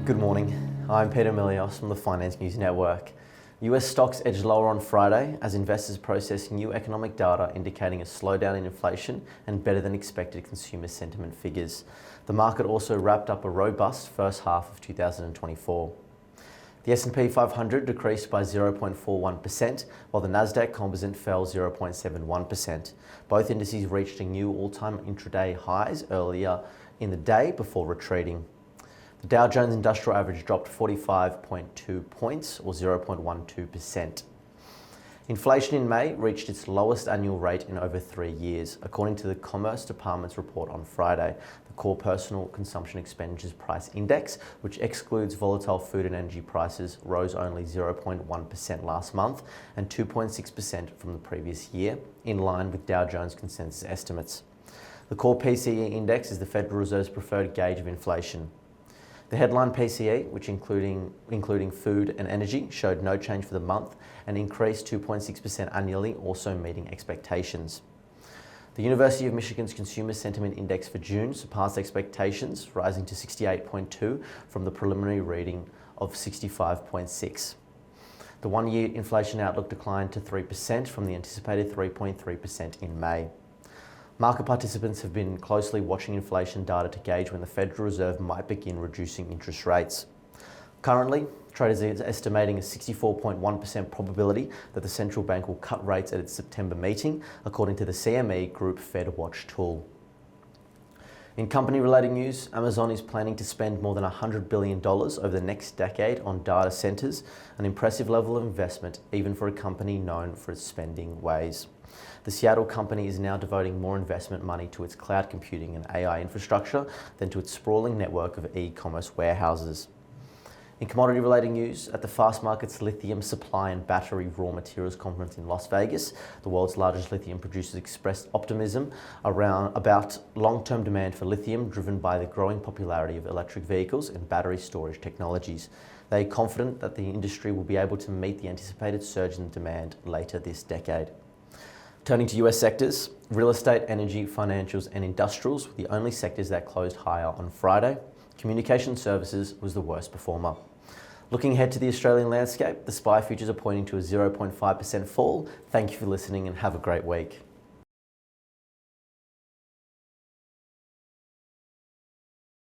Good morning. I'm Peter Milios from the Finance News Network. US stocks edged lower on Friday as investors processed new economic data indicating a slowdown in inflation and better than expected consumer sentiment figures. The market also wrapped up a robust first half of 2024. The S&P 500 decreased by 0.41%, while the Nasdaq Composite fell 0.71%. Both indices reached a new all-time intraday highs earlier in the day before retreating. The Dow Jones Industrial Average dropped 45.2 points, or 0.12%. Inflation in May reached its lowest annual rate in over 3 years, according to the Commerce Department's report on Friday. The Core Personal Consumption Expenditures Price Index, which excludes volatile food and energy prices, rose only 0.1% last month and 2.6% from the previous year, in line with Dow Jones consensus estimates. The Core PCE Index is the Federal Reserve's preferred gauge of inflation. The headline PCE, which including food and energy, showed no change for the month and increased 2.6% annually, also meeting expectations. The University of Michigan's Consumer Sentiment Index for June surpassed expectations, rising to 68.2 from the preliminary reading of 65.6. The one-year inflation outlook declined to 3% from the anticipated 3.3% in May. Market participants have been closely watching inflation data to gauge when the Federal Reserve might begin reducing interest rates. Currently, traders are estimating a 64.1% probability that the central bank will cut rates at its September meeting, according to the CME Group Fed Watch tool. In company-related news, Amazon is planning to spend more than $100 billion over the next decade on data centers, an impressive level of investment even for a company known for its spending ways. The Seattle company is now devoting more investment money to its cloud computing and AI infrastructure than to its sprawling network of e-commerce warehouses. In commodity-related news, at the Fast Markets Lithium Supply and Battery Raw Materials Conference in Las Vegas, the world's largest lithium producers expressed optimism about long-term demand for lithium driven by the growing popularity of electric vehicles and battery storage technologies. They are confident that the industry will be able to meet the anticipated surge in demand later this decade. Turning to US sectors, real estate, energy, financials and industrials were the only sectors that closed higher on Friday. Communication services was the worst performer. Looking ahead to the Australian landscape, the SPI futures are pointing to a 0.5% fall. Thank you for listening and have a great week.